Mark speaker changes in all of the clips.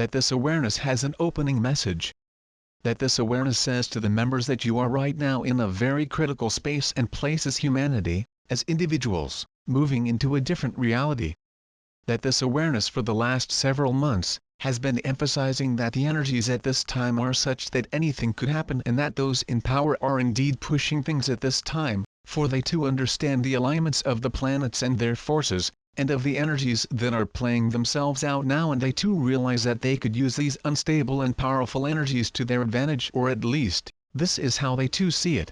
Speaker 1: that this awareness has an opening message. That this awareness says to the members that you are right now in a very critical space and place as humanity, as individuals, moving into a different reality. That this awareness for the last several months has been emphasizing that the energies at this time are such that anything could happen, and that those in power are indeed pushing things at this time, for they too understand the alignments of the planets and their forces, and of the energies that are playing themselves out now, and they too realize that they could use these unstable and powerful energies to their advantage, or at least, this is how they too see it.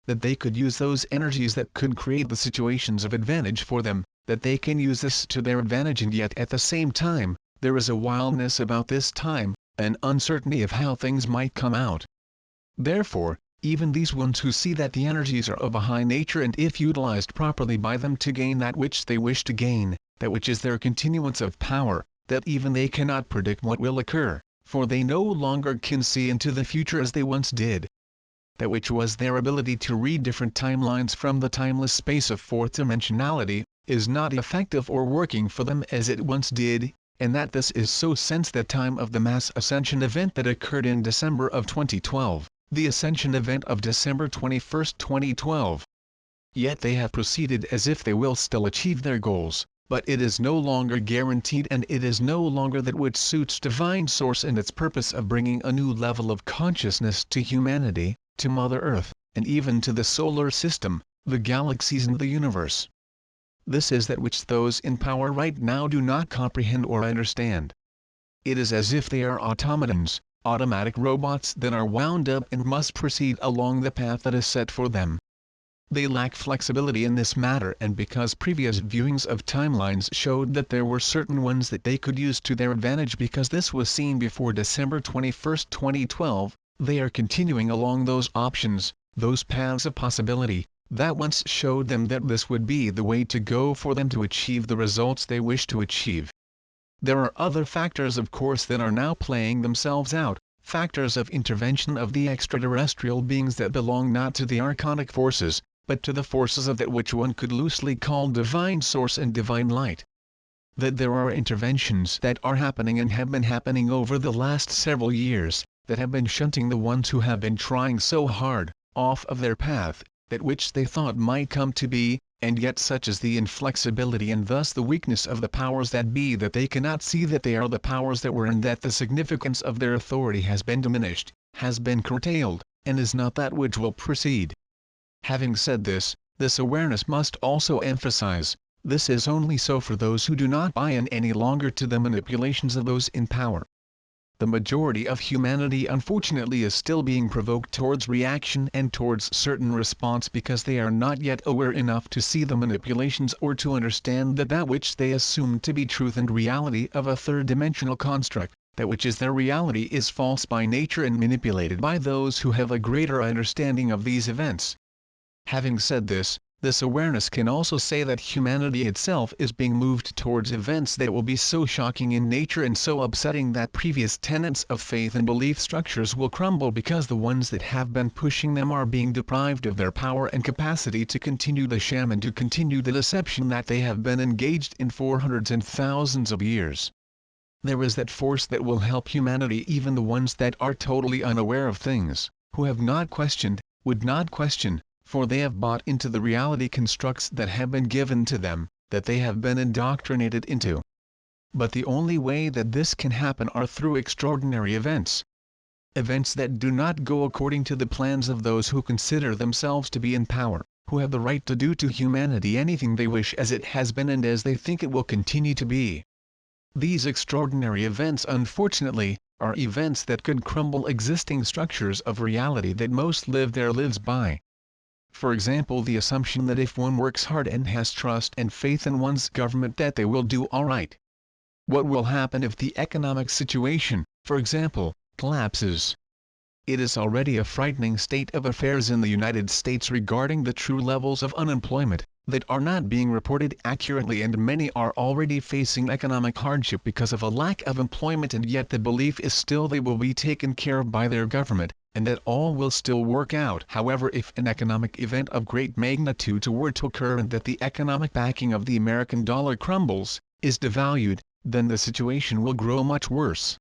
Speaker 1: That they could use those energies that could create the situations of advantage for them, that they can use this to their advantage, and yet at the same time, there is a wildness about this time, an uncertainty of how things might come out. Therefore, even these ones who see that the energies are of a high nature, and if utilized properly by them to gain that which they wish to gain, that which is their continuance of power, that even they cannot predict what will occur, for they no longer can see into the future as they once did. That which was their ability to read different timelines from the timeless space of fourth dimensionality, is not effective or working for them as it once did, and that this is so since the time of the mass ascension event that occurred in December of 2012. The ascension event of December 21, 2012. Yet they have proceeded as if they will still achieve their goals, but it is no longer guaranteed, and it is no longer that which suits Divine Source and its purpose of bringing a new level of consciousness to humanity, to Mother Earth, and even to the solar system, the galaxies and the universe. This is that which those in power right now do not comprehend or understand. It is as if they are automatons, automatic robots that are wound up and must proceed along the path that is set for them. They lack flexibility in this matter, and because previous viewings of timelines showed that there were certain ones that they could use to their advantage, because this was seen before December 21, 2012, they are continuing along those options, those paths of possibility, that once showed them that this would be the way to go for them to achieve the results they wish to achieve. There are other factors of course that are now playing themselves out, factors of intervention of the extraterrestrial beings that belong not to the archonic forces, but to the forces of that which one could loosely call Divine Source and Divine Light. That there are interventions that are happening and have been happening over the last several years, that have been shunting the ones who have been trying so hard, off of their path, that which they thought might come to be, and yet such is the inflexibility and thus the weakness of the powers that be that they cannot see that they are the powers that were, and that the significance of their authority has been diminished, has been curtailed, and is not that which will proceed. Having said this, this awareness must also emphasize, this is only so for those who do not buy in any longer to the manipulations of those in power. The majority of humanity unfortunately is still being provoked towards reaction and towards certain response, because they are not yet aware enough to see the manipulations or to understand that that which they assume to be truth and reality of a third-dimensional construct, that which is their reality, is false by nature and manipulated by those who have a greater understanding of these events. Having said this, this awareness can also say that humanity itself is being moved towards events that will be so shocking in nature and so upsetting that previous tenets of faith and belief structures will crumble, because the ones that have been pushing them are being deprived of their power and capacity to continue the sham and to continue the deception that they have been engaged in for hundreds and thousands of years. There is that force that will help humanity, even the ones that are totally unaware of things, who have not questioned, would not question, for they have bought into the reality constructs that have been given to them, that they have been indoctrinated into. But the only way that this can happen are through extraordinary events. Events that do not go according to the plans of those who consider themselves to be in power, who have the right to do to humanity anything they wish as it has been and as they think it will continue to be. These extraordinary events, unfortunately, are events that could crumble existing structures of reality that most live their lives by. For example, the assumption that if one works hard and has trust and faith in one's government that they will do all right. What will happen if the economic situation, for example, collapses? It is already a frightening state of affairs in the United States regarding the true levels of unemployment that are not being reported accurately, and many are already facing economic hardship because of a lack of employment, and yet the belief is still they will be taken care of by their government, and that all will still work out. However, if an economic event of great magnitude were to occur and that the economic backing of the American dollar crumbles, is devalued, then the situation will grow much worse.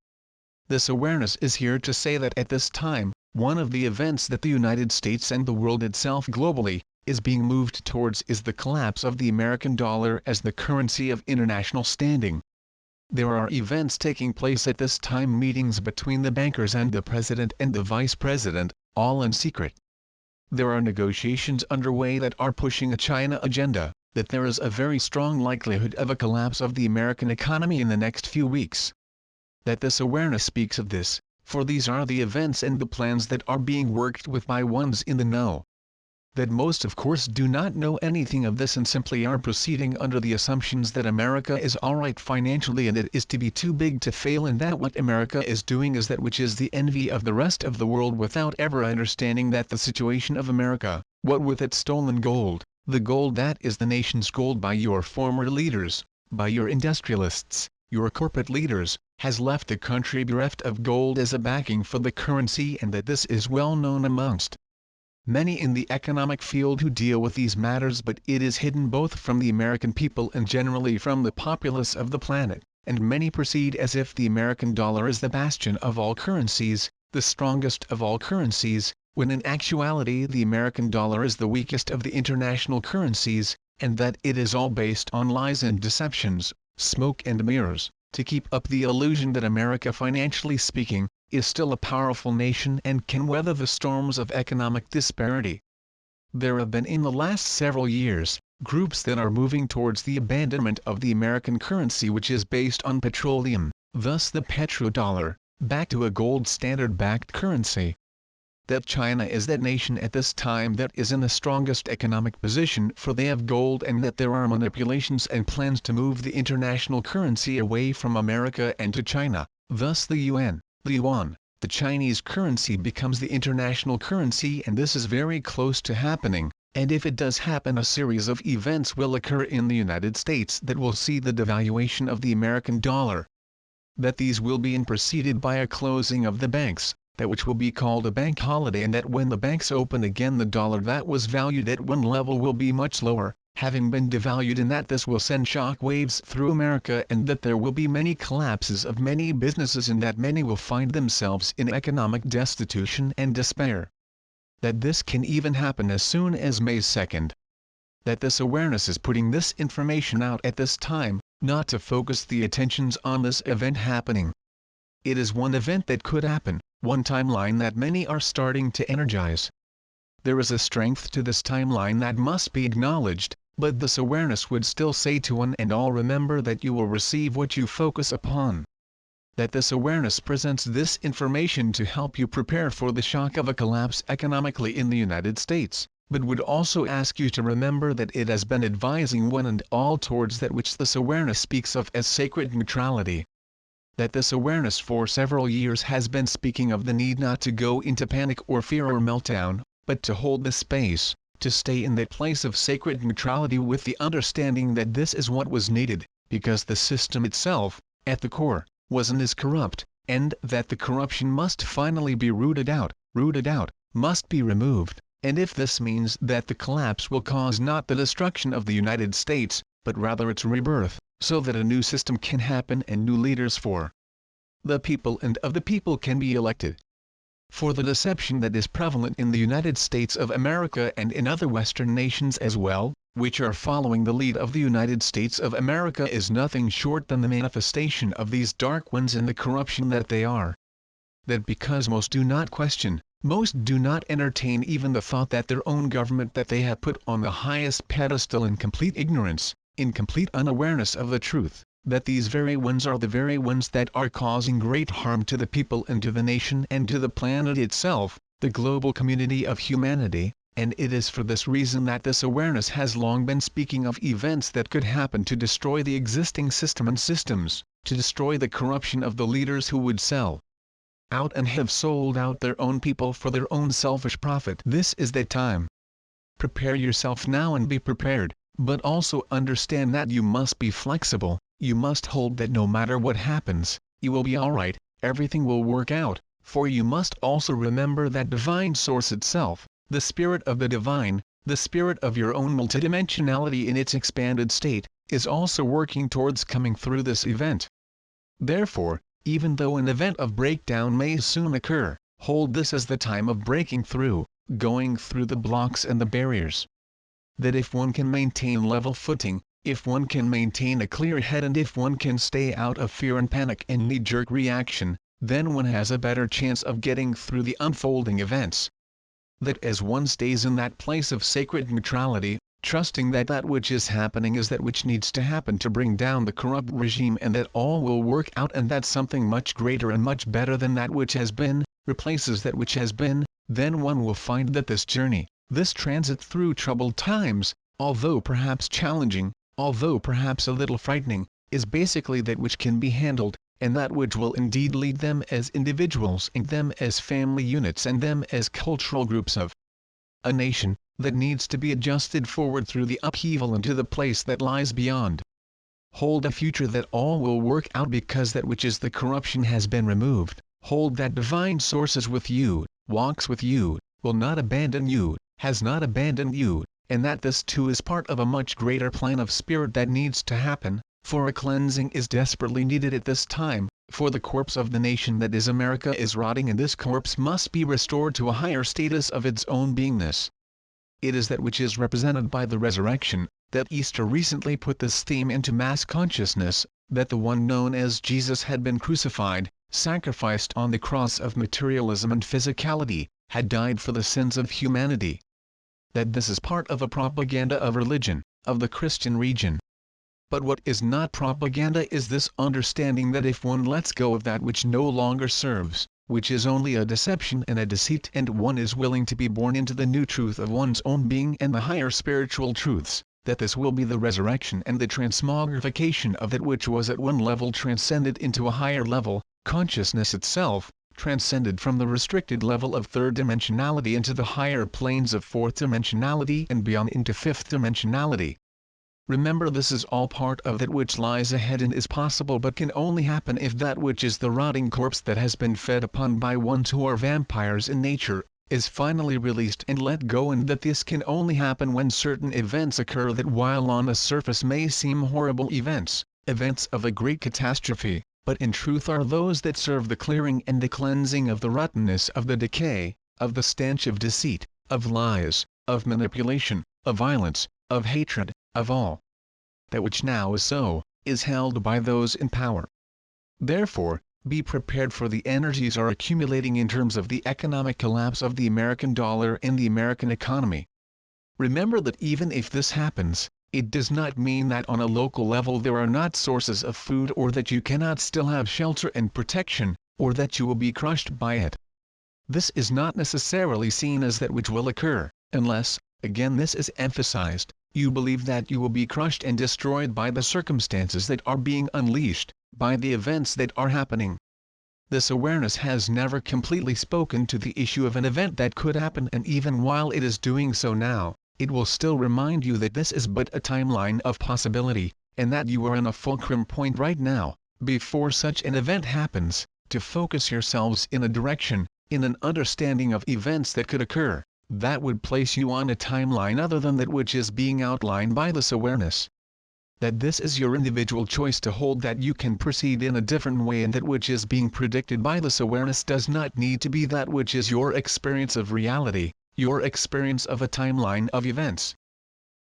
Speaker 1: This awareness is here to say that at this time, one of the events that the United States and the world itself globally is being moved towards is the collapse of the American dollar as the currency of international standing. There are events taking place at this time, meetings between the bankers and the president and the vice president, all in secret. There are negotiations underway that are pushing a China agenda, that there is a very strong likelihood of a collapse of the American economy in the next few weeks. That this awareness speaks of this, for these are the events and the plans that are being worked with by ones in the know. That most of course do not know anything of this and simply are proceeding under the assumptions that America is alright financially and it is to be too big to fail, and that what America is doing is that which is the envy of the rest of the world, without ever understanding that the situation of America, what with its stolen gold, the gold that is the nation's gold by your former leaders, by your industrialists, your corporate leaders, has left the country bereft of gold as a backing for the currency, and that this is well known amongst many in the economic field who deal with these matters, but it is hidden both from the American people and generally from the populace of the planet, and many proceed as if the American dollar is the bastion of all currencies, the strongest of all currencies, when in actuality the American dollar is the weakest of the international currencies, and that it is all based on lies and deceptions, smoke and mirrors, to keep up the illusion that America, financially speaking, is still a powerful nation and can weather the storms of economic disparity. There have been in the last several years, groups that are moving towards the abandonment of the American currency, which is based on petroleum, thus the petrodollar, back to a gold standard-backed currency. That China is that nation at this time that is in the strongest economic position, for they have gold, and that there are manipulations and plans to move the international currency away from America and to China, thus the yuan, the Chinese currency becomes the international currency, and this is very close to happening, and if it does happen, a series of events will occur in the United States that will see the devaluation of the American dollar. That these will be preceded by a closing of the banks, that which will be called a bank holiday, and that when the banks open again the dollar that was valued at one level will be much lower, having been devalued, and that this will send shock waves through America, and that there will be many collapses of many businesses, and that many will find themselves in economic destitution and despair. That this can even happen as soon as May 2nd. That this awareness is putting this information out at this time, not to focus the attentions on this event happening. It is one event that could happen, one timeline that many are starting to energize. There is a strength to this timeline that must be acknowledged, but this awareness would still say to one and all, remember that you will receive what you focus upon. That this awareness presents this information to help you prepare for the shock of a collapse economically in the United States, but would also ask you to remember that it has been advising one and all towards that which this awareness speaks of as sacred neutrality. That this awareness for several years has been speaking of the need not to go into panic or fear or meltdown, but to hold the space, to stay in that place of sacred neutrality with the understanding that this is what was needed, because the system itself, at the core, was and is corrupt, and that the corruption must finally be rooted out, must be removed, and if this means that the collapse will cause not the destruction of the United States, but rather its rebirth, so that a new system can happen and new leaders for the people and of the people can be elected. For the deception that is prevalent in the United States of America and in other Western nations as well, which are following the lead of the United States of America, is nothing short than the manifestation of these dark ones and the corruption that they are. That because most do not question, most do not entertain even the thought that their own government that they have put on the highest pedestal in complete ignorance, in complete unawareness of the truth, that these very ones are the very ones that are causing great harm to the people and to the nation and to the planet itself, the global community of humanity, and it is for this reason that this awareness has long been speaking of events that could happen to destroy the existing system and systems, to destroy the corruption of the leaders who would sell out and have sold out their own people for their own selfish profit. This is the time. Prepare yourself now and be prepared, but also understand that you must be flexible. You must hold that no matter what happens, you will be alright, everything will work out, for you must also remember that divine source itself, the spirit of the divine, the spirit of your own multidimensionality in its expanded state, is also working towards coming through this event. Therefore, even though an event of breakdown may soon occur, hold this as the time of breaking through, going through the blocks and the barriers. That if one can maintain level footing, if one can maintain a clear head, and if one can stay out of fear and panic and knee-jerk reaction, then one has a better chance of getting through the unfolding events. That as one stays in that place of sacred neutrality, trusting that that which is happening is that which needs to happen to bring down the corrupt regime, and that all will work out, and that something much greater and much better than that which has been, replaces that which has been, then one will find that this journey, this transit through troubled times, although perhaps challenging, although perhaps a little frightening, is basically that which can be handled, and that which will indeed lead them as individuals, and them as family units, and them as cultural groups of a nation that needs to be adjusted forward through the upheaval into the place that lies beyond. Hold a future that all will work out because that which is the corruption has been removed. Hold that divine source is with you, walks with you, will not abandon you, has not abandoned you, and that this too is part of a much greater plan of spirit that needs to happen, for a cleansing is desperately needed at this time, for the corpse of the nation that is America is rotting, and this corpse must be restored to a higher status of its own beingness. It is that which is represented by the resurrection, that Easter recently put this theme into mass consciousness, that the one known as Jesus had been crucified, sacrificed on the cross of materialism and physicality, had died for the sins of humanity. That this is part of a propaganda of religion, of the Christian religion. But what is not propaganda is this understanding that if one lets go of that which no longer serves, which is only a deception and a deceit, and one is willing to be born into the new truth of one's own being and the higher spiritual truths, that this will be the resurrection and the transmogrification of that which was at one level transcended into a higher level, consciousness itself, transcended from the restricted level of third dimensionality into the higher planes of fourth dimensionality and beyond into fifth dimensionality. Remember, this is all part of that which lies ahead and is possible, but can only happen if that which is the rotting corpse that has been fed upon by ones who are vampires in nature, is finally released and let go, and that this can only happen when certain events occur that while on the surface may seem horrible events, events of a great catastrophe, but in truth are those that serve the clearing and the cleansing of the rottenness of the decay, of the stench of deceit, of lies, of manipulation, of violence, of hatred, of all that which now is so, is held by those in power. Therefore, be prepared, for the energies are accumulating in terms of the economic collapse of the American dollar and the American economy. Remember that even if this happens, it does not mean that on a local level there are not sources of food, or that you cannot still have shelter and protection, or that you will be crushed by it. This is not necessarily seen as that which will occur, unless, again this is emphasized, you believe that you will be crushed and destroyed by the circumstances that are being unleashed, by the events that are happening. This awareness has never completely spoken to the issue of an event that could happen, and even while it is doing so now, it will still remind you that this is but a timeline of possibility, and that you are in a fulcrum point right now, before such an event happens, to focus yourselves in a direction, in an understanding of events that could occur, that would place you on a timeline other than that which is being outlined by this awareness. That this is your individual choice to hold, that you can proceed in a different way, and that which is being predicted by this awareness does not need to be that which is your experience of reality, your experience of a timeline of events.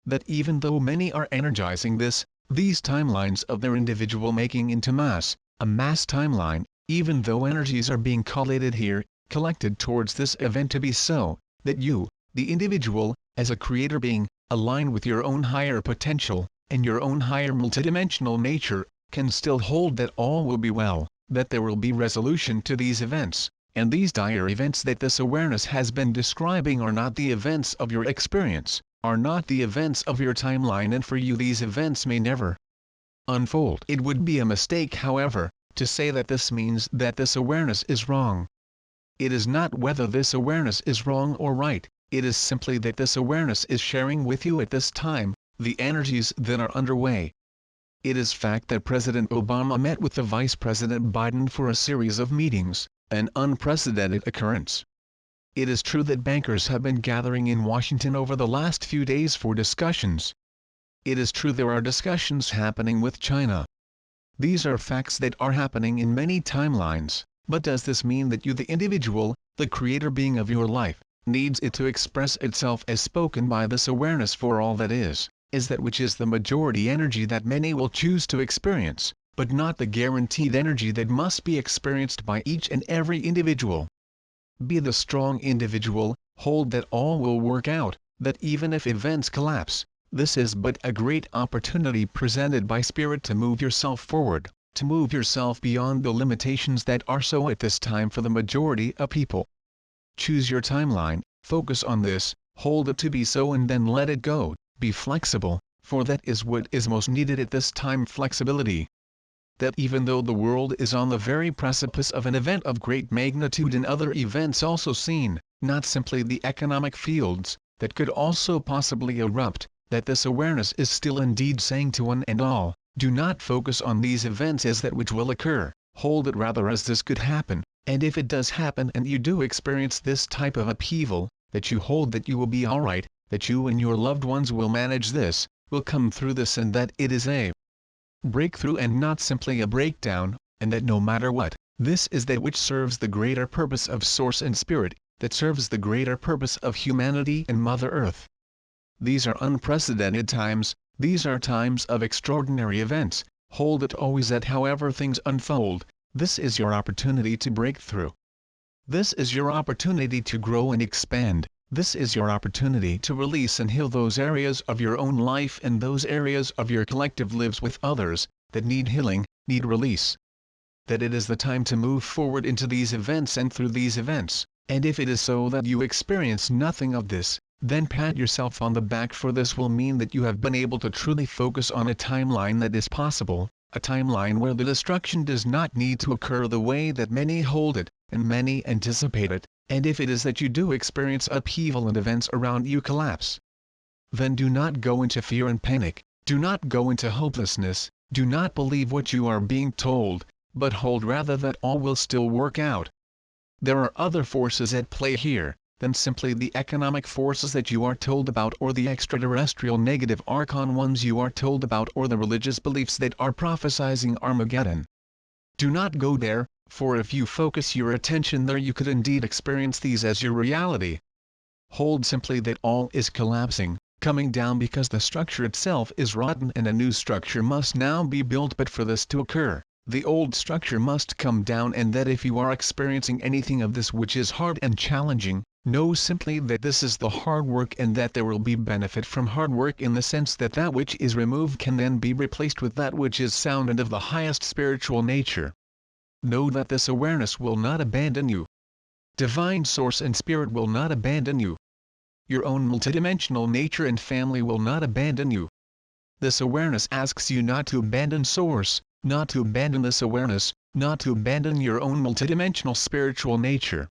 Speaker 1: That even though many are energizing these timelines of their individual making into a mass timeline, even though energies are being collated here, collected towards this event to be so, that you, the individual, as a creator being, align with your own higher potential, and your own higher multidimensional nature, can still hold that all will be well, that there will be resolution to these events, and these dire events that this awareness has been describing are not the events of your experience, are not the events of your timeline, and for you these events may never unfold. It would be a mistake, however, to say that this means that this awareness is wrong. It is not whether this awareness is wrong or right, it is simply that this awareness is sharing with you at this time the energies that are underway. It is fact that President Obama met with the Vice President Biden for a series of meetings, an unprecedented occurrence. It is true that bankers have been gathering in Washington over the last few days for discussions. It is true there are discussions happening with China. These are facts that are happening in many timelines, but does this mean that you, the individual, the creator being of your life, needs it to express itself as spoken by this awareness? For all that is that which is the majority energy that many will choose to experience, but not the guaranteed energy that must be experienced by each and every individual. Be the strong individual, hold that all will work out, that even if events collapse, this is but a great opportunity presented by Spirit to move yourself forward, to move yourself beyond the limitations that are so at this time for the majority of people. Choose your timeline, focus on this, hold it to be so, and then let it go. Be flexible, for that is what is most needed at this time: flexibility. That even though the world is on the very precipice of an event of great magnitude and other events also seen, not simply the economic fields, that could also possibly erupt, that this awareness is still indeed saying to one and all, do not focus on these events as that which will occur, hold it rather as this could happen, and if it does happen and you do experience this type of upheaval, that you hold that you will be alright, that you and your loved ones will manage this, will come through this, and that it is a breakthrough and not simply a breakdown, and that no matter what, this is that which serves the greater purpose of Source and Spirit, that serves the greater purpose of humanity and Mother Earth. These are unprecedented times, these are times of extraordinary events. Hold it always that however things unfold, this is your opportunity to break through. This is your opportunity to grow and expand. This is your opportunity to release and heal those areas of your own life and those areas of your collective lives with others that need healing, need release. That it is the time to move forward into these events and through these events, and if it is so that you experience nothing of this, then pat yourself on the back, for this will mean that you have been able to truly focus on a timeline that is possible, a timeline where the destruction does not need to occur the way that many hold it, and many anticipate it. And if it is that you do experience upheaval and events around you collapse, then do not go into fear and panic, do not go into hopelessness, do not believe what you are being told, but hold rather that all will still work out. There are other forces at play here than simply the economic forces that you are told about, or the extraterrestrial negative archon ones you are told about, or the religious beliefs that are prophesizing Armageddon. Do not go there, for if you focus your attention there you could indeed experience these as your reality. Hold simply that all is collapsing, coming down, because the structure itself is rotten and a new structure must now be built. But for this to occur, the old structure must come down, and that if you are experiencing anything of this which is hard and challenging, know simply that this is the hard work, and that there will be benefit from hard work, in the sense that that which is removed can then be replaced with that which is sound and of the highest spiritual nature. Know that this awareness will not abandon you. Divine Source and Spirit will not abandon you. Your own multidimensional nature and family will not abandon you. This awareness asks you not to abandon Source, not to abandon this awareness, not to abandon your own multidimensional spiritual nature.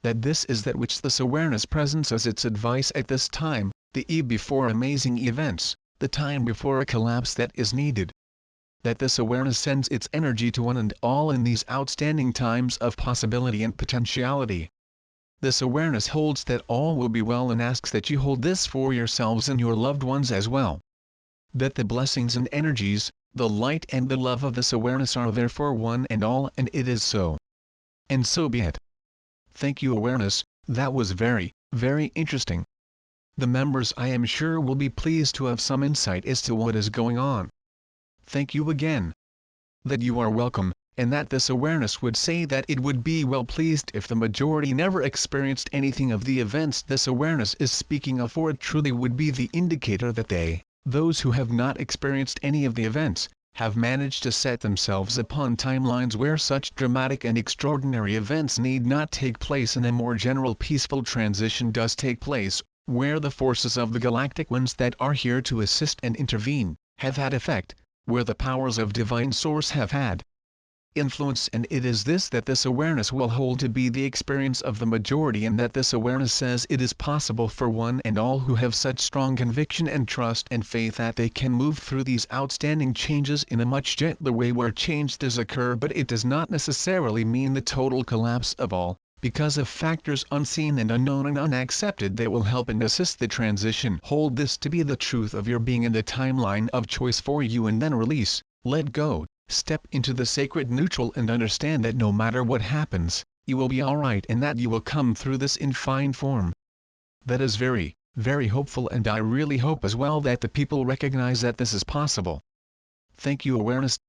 Speaker 1: That this is that which this awareness presents as its advice at this time, the eve before amazing events, the time before a collapse that is needed. That this awareness sends its energy to one and all in these outstanding times of possibility and potentiality. This awareness holds that all will be well, and asks that you hold this for yourselves and your loved ones as well. That the blessings and energies, the light and the love of this awareness are there for one and all, and it is so. And so be it. Thank you, awareness, that was very, very interesting. The members, I am sure, will be pleased to have some insight as to what is going on. Thank you again. That you are welcome, and that this awareness would say that it would be well pleased if the majority never experienced anything of the events this awareness is speaking of, for it truly would be the indicator that they, those who have not experienced any of the events, have managed to set themselves upon timelines where such dramatic and extraordinary events need not take place, and a more general peaceful transition does take place, where the forces of the galactic ones that are here to assist and intervene, have had effect, where the powers of Divine Source have had influence, and it is this that this awareness will hold to be the experience of the majority, and that this awareness says it is possible for one and all who have such strong conviction and trust and faith that they can move through these outstanding changes in a much gentler way, where change does occur, but it does not necessarily mean the total collapse of all, because of factors unseen and unknown and unaccepted that will help and assist the transition. Hold this to be the truth of your being in the timeline of choice for you, and then release, let go, Step into the sacred neutral and understand that no matter what happens, you will be alright and that you will come through this in fine form. That is very, very hopeful, and I really hope as well that the people recognize that this is possible. Thank you, awareness.